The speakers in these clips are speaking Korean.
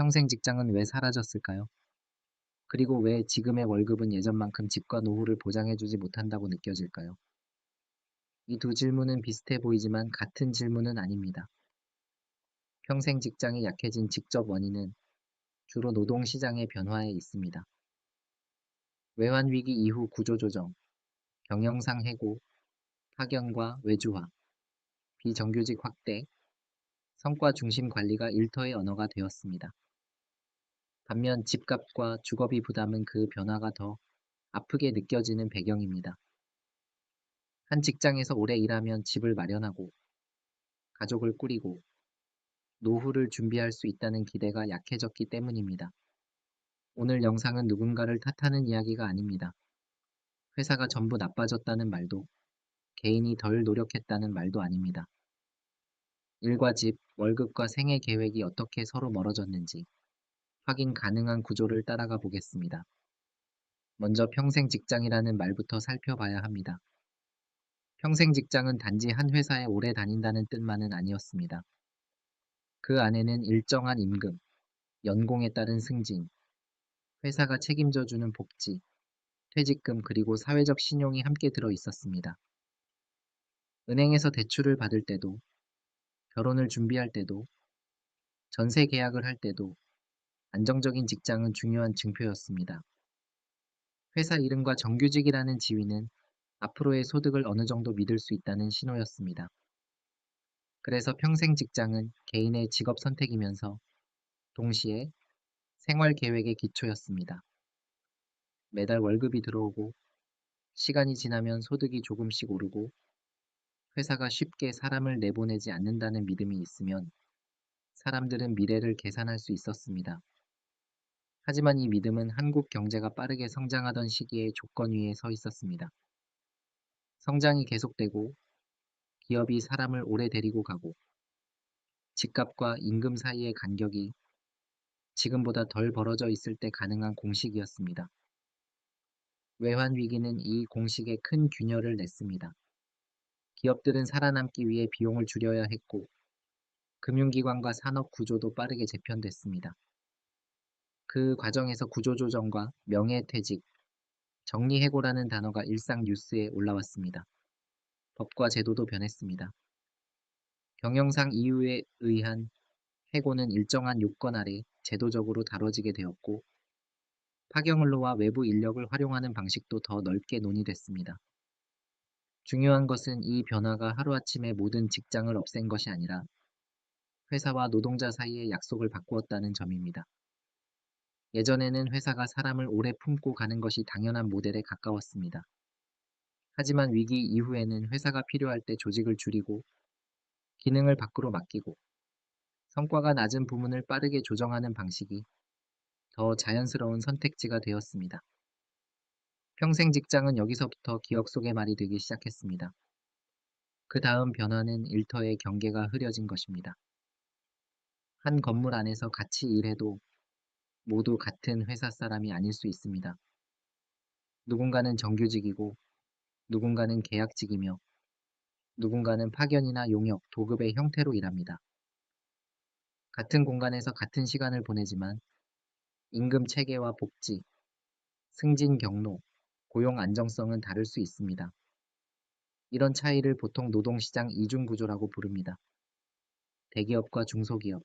평생 직장은 왜 사라졌을까요? 그리고 왜 지금의 월급은 예전만큼 집과 노후를 보장해주지 못한다고 느껴질까요? 이 두 질문은 비슷해 보이지만 같은 질문은 아닙니다. 평생 직장이 약해진 직접 원인은 주로 노동시장의 변화에 있습니다. 외환위기 이후 구조조정, 경영상 해고, 파견과 외주화, 비정규직 확대, 성과 중심 관리가 일터의 언어가 되었습니다. 반면 집값과 주거비 부담은 그 변화가 더 아프게 느껴지는 배경입니다. 한 직장에서 오래 일하면 집을 마련하고 가족을 꾸리고 노후를 준비할 수 있다는 기대가 약해졌기 때문입니다. 오늘 영상은 누군가를 탓하는 이야기가 아닙니다. 회사가 전부 나빠졌다는 말도 개인이 덜 노력했다는 말도 아닙니다. 일과 집, 월급과 생애 계획이 어떻게 서로 멀어졌는지 확인 가능한 구조를 따라가 보겠습니다. 먼저 평생 직장이라는 말부터 살펴봐야 합니다. 평생 직장은 단지 한 회사에 오래 다닌다는 뜻만은 아니었습니다. 그 안에는 일정한 임금, 연공에 따른 승진, 회사가 책임져 주는 복지, 퇴직금 그리고 사회적 신용이 함께 들어 있었습니다. 은행에서 대출을 받을 때도, 결혼을 준비할 때도, 전세 계약을 할 때도 안정적인 직장은 중요한 증표였습니다. 회사 이름과 정규직이라는 지위는 앞으로의 소득을 어느 정도 믿을 수 있다는 신호였습니다. 그래서 평생 직장은 개인의 직업 선택이면서 동시에 생활 계획의 기초였습니다. 매달 월급이 들어오고 시간이 지나면 소득이 조금씩 오르고 회사가 쉽게 사람을 내보내지 않는다는 믿음이 있으면 사람들은 미래를 계산할 수 있었습니다. 하지만 이 믿음은 한국 경제가 빠르게 성장하던 시기에 조건 위에 서 있었습니다. 성장이 계속되고 기업이 사람을 오래 데리고 가고 집값과 임금 사이의 간격이 지금보다 덜 벌어져 있을 때 가능한 공식이었습니다. 외환 위기는 이 공식에 큰 균열을 냈습니다. 기업들은 살아남기 위해 비용을 줄여야 했고 금융기관과 산업 구조도 빠르게 재편됐습니다. 그 과정에서 구조조정과 명예퇴직, 정리해고라는 단어가 일상 뉴스에 올라왔습니다. 법과 제도도 변했습니다. 경영상 이유에 의한 해고는 일정한 요건 아래 제도적으로 다뤄지게 되었고 파견근로와 외부 인력을 활용하는 방식도 더 넓게 논의됐습니다. 중요한 것은 이 변화가 하루아침에 모든 직장을 없앤 것이 아니라 회사와 노동자 사이의 약속을 바꾸었다는 점입니다. 예전에는 회사가 사람을 오래 품고 가는 것이 당연한 모델에 가까웠습니다. 하지만 위기 이후에는 회사가 필요할 때 조직을 줄이고 기능을 밖으로 맡기고 성과가 낮은 부문을 빠르게 조정하는 방식이 더 자연스러운 선택지가 되었습니다. 평생 직장은 여기서부터 기억 속의 말이 되기 시작했습니다. 그 다음 변화는 일터의 경계가 흐려진 것입니다. 한 건물 안에서 같이 일해도 모두 같은 회사 사람이 아닐 수 있습니다. 누군가는 정규직이고 누군가는 계약직이며 누군가는 파견이나 용역, 도급의 형태로 일합니다. 같은 공간에서 같은 시간을 보내지만 임금 체계와 복지, 승진 경로, 고용 안정성은 다를 수 있습니다. 이런 차이를 보통 노동시장 이중 구조라고 부릅니다. 대기업과 중소기업,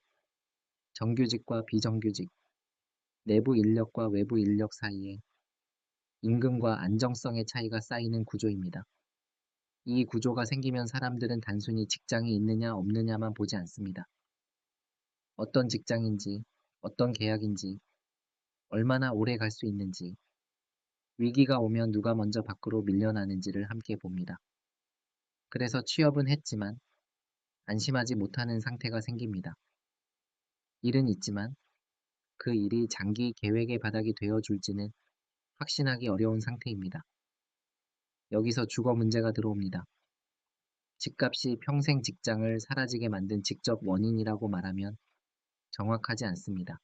정규직과 비정규직, 내부 인력과 외부 인력 사이에 임금과 안정성의 차이가 쌓이는 구조입니다. 이 구조가 생기면 사람들은 단순히 직장이 있느냐 없느냐만 보지 않습니다. 어떤 직장인지, 어떤 계약인지, 얼마나 오래 갈 수 있는지, 위기가 오면 누가 먼저 밖으로 밀려나는지를 함께 봅니다. 그래서 취업은 했지만 안심하지 못하는 상태가 생깁니다. 일은 있지만 그 일이 장기 계획의 바닥이 되어줄지는 확신하기 어려운 상태입니다. 여기서 주거 문제가 들어옵니다. 집값이 평생 직장을 사라지게 만든 직접 원인이라고 말하면 정확하지 않습니다.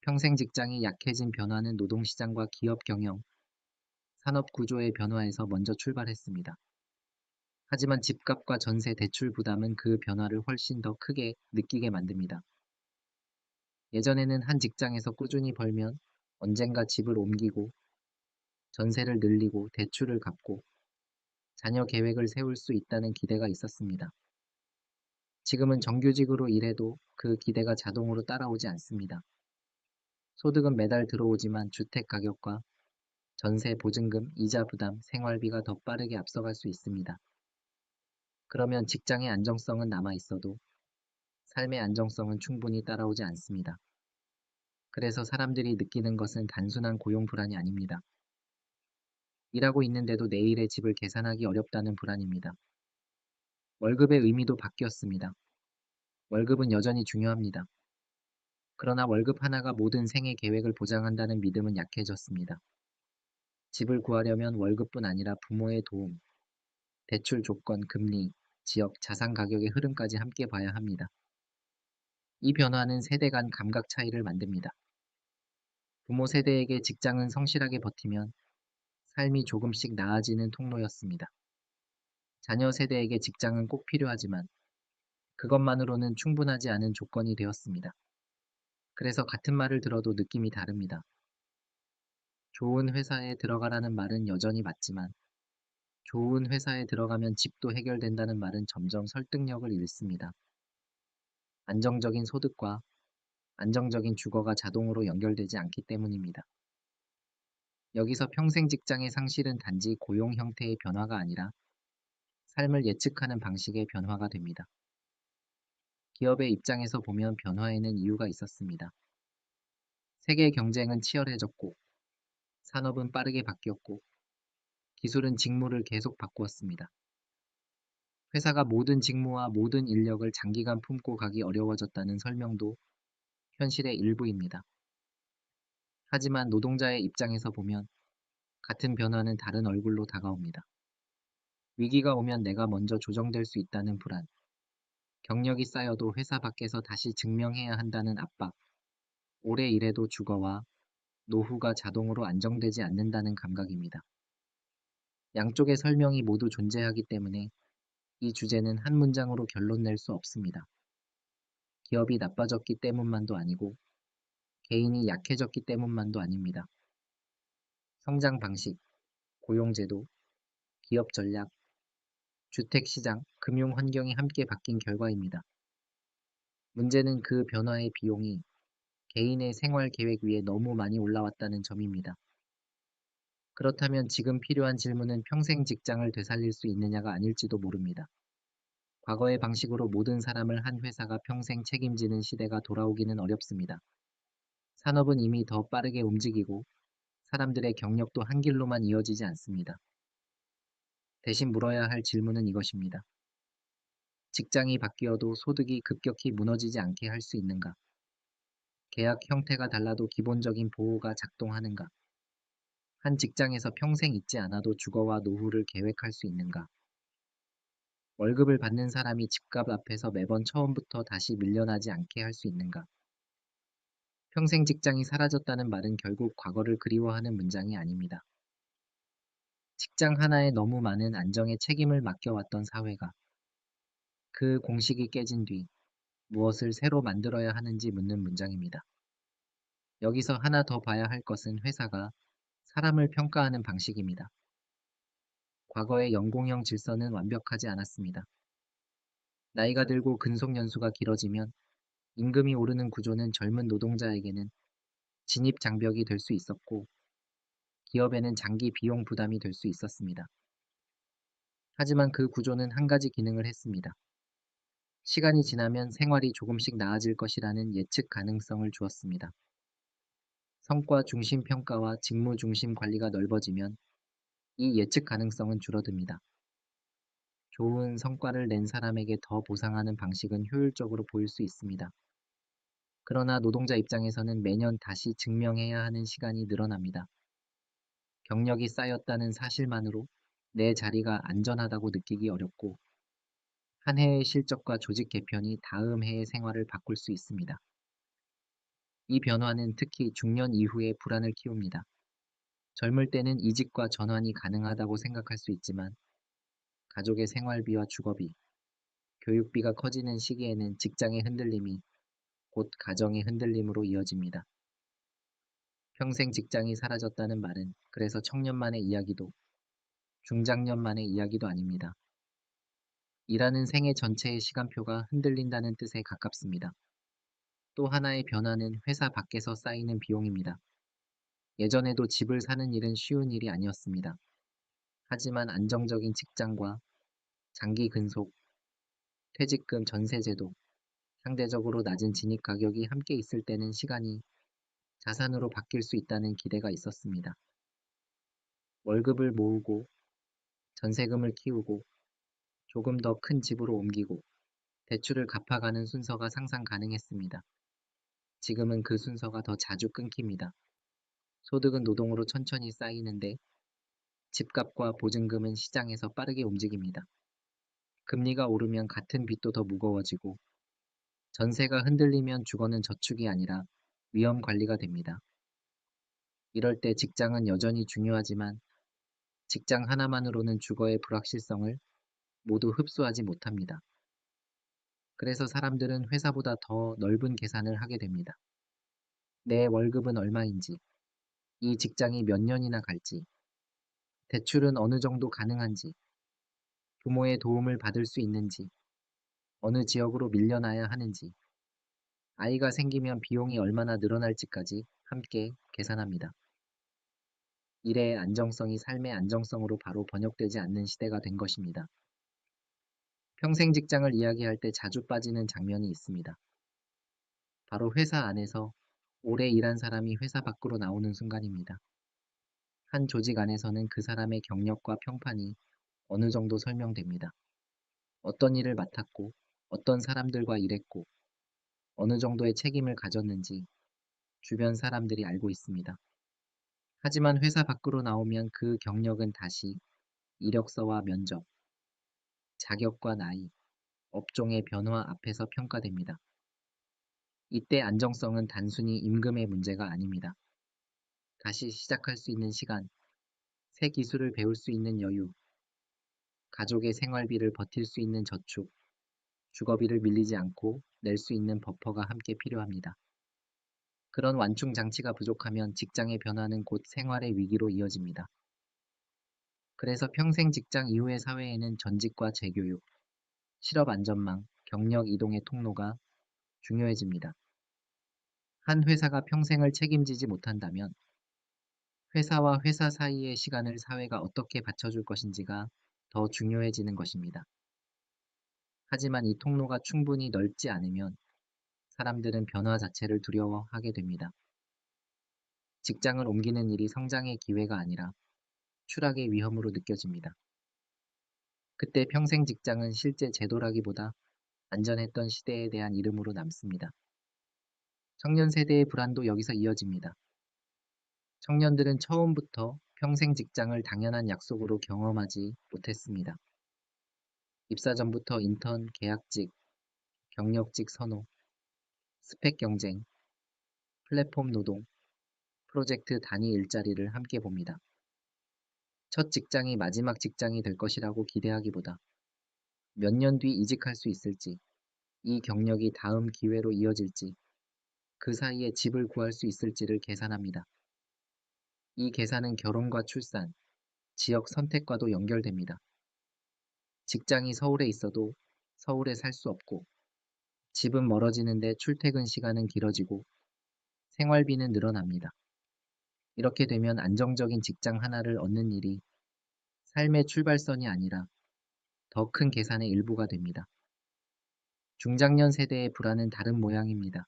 평생 직장이 약해진 변화는 노동시장과 기업 경영, 산업 구조의 변화에서 먼저 출발했습니다. 하지만 집값과 전세 대출 부담은 그 변화를 훨씬 더 크게 느끼게 만듭니다. 예전에는 한 직장에서 꾸준히 벌면 언젠가 집을 옮기고 전세를 늘리고 대출을 갚고 자녀 계획을 세울 수 있다는 기대가 있었습니다. 지금은 정규직으로 일해도 그 기대가 자동으로 따라오지 않습니다. 소득은 매달 들어오지만 주택 가격과 전세 보증금, 이자 부담, 생활비가 더 빠르게 앞서갈 수 있습니다. 그러면 직장의 안정성은 남아 있어도 삶의 안정성은 충분히 따라오지 않습니다. 그래서 사람들이 느끼는 것은 단순한 고용 불안이 아닙니다. 일하고 있는데도 내일의 집을 계산하기 어렵다는 불안입니다. 월급의 의미도 바뀌었습니다. 월급은 여전히 중요합니다. 그러나 월급 하나가 모든 생애 계획을 보장한다는 믿음은 약해졌습니다. 집을 구하려면 월급뿐 아니라 부모의 도움, 대출 조건, 금리, 지역, 자산 가격의 흐름까지 함께 봐야 합니다. 이 변화는 세대 간 감각 차이를 만듭니다. 부모 세대에게 직장은 성실하게 버티면 삶이 조금씩 나아지는 통로였습니다. 자녀 세대에게 직장은 꼭 필요하지만 그것만으로는 충분하지 않은 조건이 되었습니다. 그래서 같은 말을 들어도 느낌이 다릅니다. 좋은 회사에 들어가라는 말은 여전히 맞지만 좋은 회사에 들어가면 집도 해결된다는 말은 점점 설득력을 잃습니다. 안정적인 소득과 안정적인 주거가 자동으로 연결되지 않기 때문입니다. 여기서 평생 직장의 상실은 단지 고용 형태의 변화가 아니라 삶을 예측하는 방식의 변화가 됩니다. 기업의 입장에서 보면 변화에는 이유가 있었습니다. 세계 경쟁은 치열해졌고, 산업은 빠르게 바뀌었고, 기술은 직무를 계속 바꾸었습니다. 회사가 모든 직무와 모든 인력을 장기간 품고 가기 어려워졌다는 설명도 현실의 일부입니다. 하지만 노동자의 입장에서 보면 같은 변화는 다른 얼굴로 다가옵니다. 위기가 오면 내가 먼저 조정될 수 있다는 불안, 경력이 쌓여도 회사 밖에서 다시 증명해야 한다는 압박, 오래 일해도 주거와 노후가 자동으로 안정되지 않는다는 감각입니다. 양쪽의 설명이 모두 존재하기 때문에 이 주제는 한 문장으로 결론 낼 수 없습니다. 기업이 나빠졌기 때문만도 아니고 개인이 약해졌기 때문만도 아닙니다. 성장 방식, 고용제도, 기업 전략, 주택 시장, 금융 환경이 함께 바뀐 결과입니다. 문제는 그 변화의 비용이 개인의 생활 계획 위에 너무 많이 올라왔다는 점입니다. 그렇다면 지금 필요한 질문은 평생 직장을 되살릴 수 있느냐가 아닐지도 모릅니다. 과거의 방식으로 모든 사람을 한 회사가 평생 책임지는 시대가 돌아오기는 어렵습니다. 산업은 이미 더 빠르게 움직이고 사람들의 경력도 한 길로만 이어지지 않습니다. 대신 물어야 할 질문은 이것입니다. 직장이 바뀌어도 소득이 급격히 무너지지 않게 할 수 있는가? 계약 형태가 달라도 기본적인 보호가 작동하는가? 한 직장에서 평생 있지 않아도 주거와 노후를 계획할 수 있는가? 월급을 받는 사람이 집값 앞에서 매번 처음부터 다시 밀려나지 않게 할 수 있는가? 평생 직장이 사라졌다는 말은 결국 과거를 그리워하는 문장이 아닙니다. 직장 하나에 너무 많은 안정의 책임을 맡겨왔던 사회가 그 공식이 깨진 뒤 무엇을 새로 만들어야 하는지 묻는 문장입니다. 여기서 하나 더 봐야 할 것은 회사가 사람을 평가하는 방식입니다. 과거의 연공형 질서는 완벽하지 않았습니다. 나이가 들고 근속 연수가 길어지면 임금이 오르는 구조는 젊은 노동자에게는 진입 장벽이 될 수 있었고 기업에는 장기 비용 부담이 될 수 있었습니다. 하지만 그 구조는 한 가지 기능을 했습니다. 시간이 지나면 생활이 조금씩 나아질 것이라는 예측 가능성을 주었습니다. 성과 중심 평가와 직무 중심 관리가 넓어지면 이 예측 가능성은 줄어듭니다. 좋은 성과를 낸 사람에게 더 보상하는 방식은 효율적으로 보일 수 있습니다. 그러나 노동자 입장에서는 매년 다시 증명해야 하는 시간이 늘어납니다. 경력이 쌓였다는 사실만으로 내 자리가 안전하다고 느끼기 어렵고 한 해의 실적과 조직 개편이 다음 해의 생활을 바꿀 수 있습니다. 이 변화는 특히 중년 이후에 불안을 키웁니다. 젊을 때는 이직과 전환이 가능하다고 생각할 수 있지만 가족의 생활비와 주거비, 교육비가 커지는 시기에는 직장의 흔들림이 곧 가정의 흔들림으로 이어집니다. 평생 직장이 사라졌다는 말은 그래서 청년만의 이야기도 중장년만의 이야기도 아닙니다. 일하는 생애 전체의 시간표가 흔들린다는 뜻에 가깝습니다. 또 하나의 변화는 회사 밖에서 쌓이는 비용입니다. 예전에도 집을 사는 일은 쉬운 일이 아니었습니다. 하지만 안정적인 직장과 장기 근속, 퇴직금, 전세제도, 상대적으로 낮은 진입 가격이 함께 있을 때는 시간이 자산으로 바뀔 수 있다는 기대가 있었습니다. 월급을 모으고 전세금을 키우고 조금 더 큰 집으로 옮기고 대출을 갚아가는 순서가 상상 가능했습니다. 지금은 그 순서가 더 자주 끊깁니다. 소득은 노동으로 천천히 쌓이는데 집값과 보증금은 시장에서 빠르게 움직입니다. 금리가 오르면 같은 빚도 더 무거워지고 전세가 흔들리면 주거는 저축이 아니라 위험 관리가 됩니다. 이럴 때 직장은 여전히 중요하지만 직장 하나만으로는 주거의 불확실성을 모두 흡수하지 못합니다. 그래서 사람들은 회사보다 더 넓은 계산을 하게 됩니다. 내 월급은 얼마인지, 이 직장이 몇 년이나 갈지, 대출은 어느 정도 가능한지, 부모의 도움을 받을 수 있는지, 어느 지역으로 밀려나야 하는지, 아이가 생기면 비용이 얼마나 늘어날지까지 함께 계산합니다. 일의 안정성이 삶의 안정성으로 바로 번역되지 않는 시대가 된 것입니다. 평생 직장을 이야기할 때 자주 빠지는 장면이 있습니다. 바로 회사 안에서 오래 일한 사람이 회사 밖으로 나오는 순간입니다. 한 조직 안에서는 그 사람의 경력과 평판이 어느 정도 설명됩니다. 어떤 일을 맡았고, 어떤 사람들과 일했고, 어느 정도의 책임을 가졌는지 주변 사람들이 알고 있습니다. 하지만 회사 밖으로 나오면 그 경력은 다시 이력서와 면접, 자격과 나이, 업종의 변화 앞에서 평가됩니다. 이때 안정성은 단순히 임금의 문제가 아닙니다. 다시 시작할 수 있는 시간, 새 기술을 배울 수 있는 여유, 가족의 생활비를 버틸 수 있는 저축, 주거비를 밀리지 않고 낼 수 있는 버퍼가 함께 필요합니다. 그런 완충 장치가 부족하면 직장의 변화는 곧 생활의 위기로 이어집니다. 그래서 평생 직장 이후의 사회에는 전직과 재교육, 실업 안전망, 경력 이동의 통로가 중요해집니다. 한 회사가 평생을 책임지지 못한다면 회사와 회사 사이의 시간을 사회가 어떻게 받쳐줄 것인지가 더 중요해지는 것입니다. 하지만 이 통로가 충분히 넓지 않으면 사람들은 변화 자체를 두려워하게 됩니다. 직장을 옮기는 일이 성장의 기회가 아니라 추락의 위험으로 느껴집니다. 그때 평생 직장은 실제 제도라기보다 안전했던 시대에 대한 이름으로 남습니다. 청년 세대의 불안도 여기서 이어집니다. 청년들은 처음부터 평생 직장을 당연한 약속으로 경험하지 못했습니다. 입사 전부터 인턴, 계약직, 경력직 선호, 스펙 경쟁, 플랫폼 노동, 프로젝트 단위 일자리를 함께 봅니다. 첫 직장이 마지막 직장이 될 것이라고 기대하기보다 몇 년 뒤 이직할 수 있을지, 이 경력이 다음 기회로 이어질지, 그 사이에 집을 구할 수 있을지를 계산합니다. 이 계산은 결혼과 출산, 지역 선택과도 연결됩니다. 직장이 서울에 있어도 서울에 살 수 없고, 집은 멀어지는데 출퇴근 시간은 길어지고, 생활비는 늘어납니다. 이렇게 되면 안정적인 직장 하나를 얻는 일이 삶의 출발선이 아니라 더 큰 계산의 일부가 됩니다. 중장년 세대의 불안은 다른 모양입니다.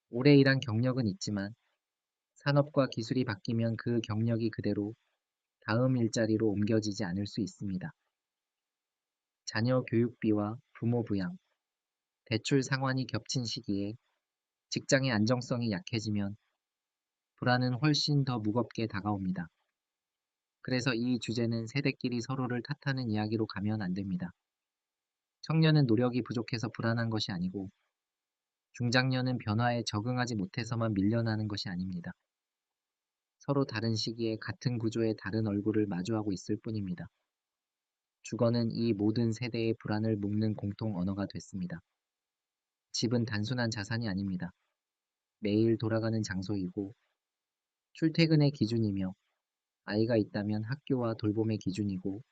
오래 일한 경력은 있지만 산업과 기술이 바뀌면 그 경력이 그대로 다음 일자리로 옮겨지지 않을 수 있습니다. 자녀 교육비와 부모 부양, 대출 상환이 겹친 시기에 직장의 안정성이 약해지면 불안은 훨씬 더 무겁게 다가옵니다. 그래서 이 주제는 세대끼리 서로를 탓하는 이야기로 가면 안 됩니다. 청년은 노력이 부족해서 불안한 것이 아니고 중장년은 변화에 적응하지 못해서만 밀려나는 것이 아닙니다. 서로 다른 시기에 같은 구조의 다른 얼굴을 마주하고 있을 뿐입니다. 주거는 이 모든 세대의 불안을 묶는 공통 언어가 됐습니다. 집은 단순한 자산이 아닙니다. 매일 돌아가는 장소이고 출퇴근의 기준이며 아이가 있다면 학교와 돌봄의 기준이고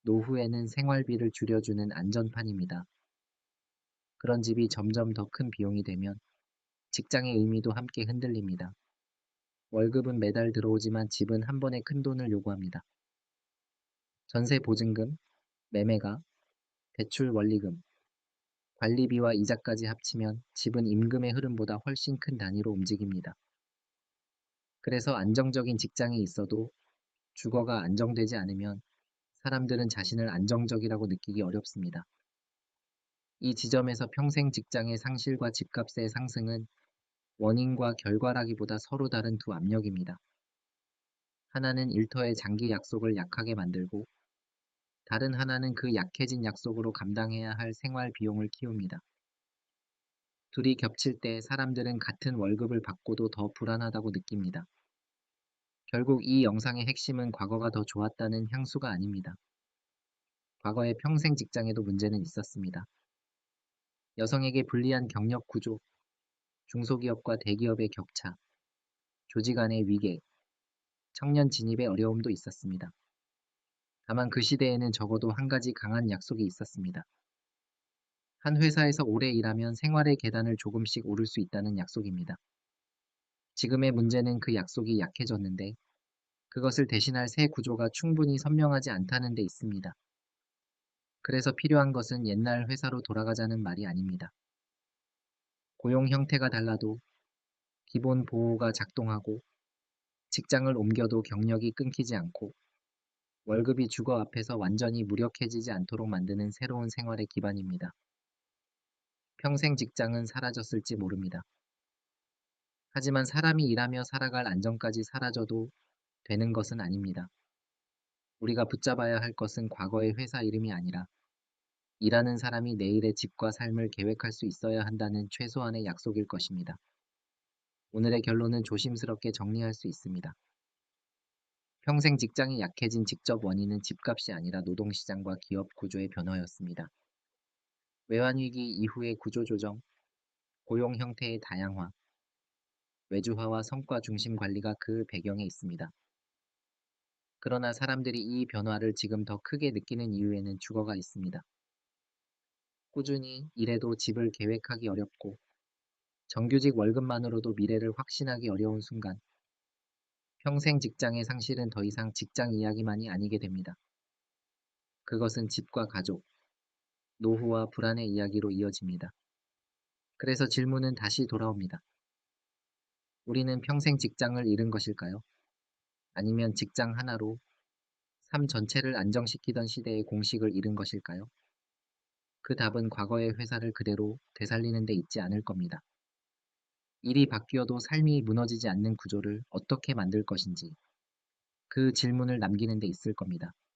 노후에는 생활비를 줄여주는 안전판입니다. 그런 집이 점점 더 큰 비용이 되면 직장의 의미도 함께 흔들립니다. 월급은 매달 들어오지만 집은 한 번에 큰 돈을 요구합니다. 전세 보증금, 매매가, 대출 원리금, 관리비와 이자까지 합치면 집은 임금의 흐름보다 훨씬 큰 단위로 움직입니다. 그래서 안정적인 직장에 있어도 주거가 안정되지 않으면 사람들은 자신을 안정적이라고 느끼기 어렵습니다. 이 지점에서 평생 직장의 상실과 집값의 상승은 원인과 결과라기보다 서로 다른 두 압력입니다. 하나는 일터의 장기 약속을 약하게 만들고 다른 하나는 그 약해진 약속으로 감당해야 할 생활 비용을 키웁니다. 둘이 겹칠 때 사람들은 같은 월급을 받고도 더 불안하다고 느낍니다. 결국 이 영상의 핵심은 과거가 더 좋았다는 향수가 아닙니다. 과거의 평생 직장에도 문제는 있었습니다. 여성에게 불리한 경력 구조, 중소기업과 대기업의 격차, 조직 안의 위계, 청년 진입의 어려움도 있었습니다. 다만 그 시대에는 적어도 한 가지 강한 약속이 있었습니다. 한 회사에서 오래 일하면 생활의 계단을 조금씩 오를 수 있다는 약속입니다. 지금의 문제는 그 약속이 약해졌는데 그것을 대신할 새 구조가 충분히 선명하지 않다는 데 있습니다. 그래서 필요한 것은 옛날 회사로 돌아가자는 말이 아닙니다. 고용 형태가 달라도 기본 보호가 작동하고 직장을 옮겨도 경력이 끊기지 않고 월급이 주거 앞에서 완전히 무력해지지 않도록 만드는 새로운 생활의 기반입니다. 평생 직장은 사라졌을지 모릅니다. 하지만 사람이 일하며 살아갈 안정까지 사라져도 되는 것은 아닙니다. 우리가 붙잡아야 할 것은 과거의 회사 이름이 아니라 일하는 사람이 내일의 집과 삶을 계획할 수 있어야 한다는 최소한의 약속일 것입니다. 오늘의 결론은 조심스럽게 정리할 수 있습니다. 평생 직장이 약해진 직접 원인은 집값이 아니라 노동시장과 기업 구조의 변화였습니다. 외환위기 이후의 구조조정, 고용 형태의 다양화, 외주화와 성과 중심 관리가 그 배경에 있습니다. 그러나 사람들이 이 변화를 지금 더 크게 느끼는 이유에는 주거가 있습니다. 꾸준히 일해도 집을 계획하기 어렵고 정규직 월급만으로도 미래를 확신하기 어려운 순간 평생 직장의 상실은 더 이상 직장 이야기만이 아니게 됩니다. 그것은 집과 가족, 노후와 불안의 이야기로 이어집니다. 그래서 질문은 다시 돌아옵니다. 우리는 평생 직장을 잃은 것일까요? 아니면 직장 하나로 삶 전체를 안정시키던 시대의 공식을 잃은 것일까요? 그 답은 과거의 회사를 그대로 되살리는 데 있지 않을 겁니다. 일이 바뀌어도 삶이 무너지지 않는 구조를 어떻게 만들 것인지 그 질문을 남기는 데 있을 겁니다.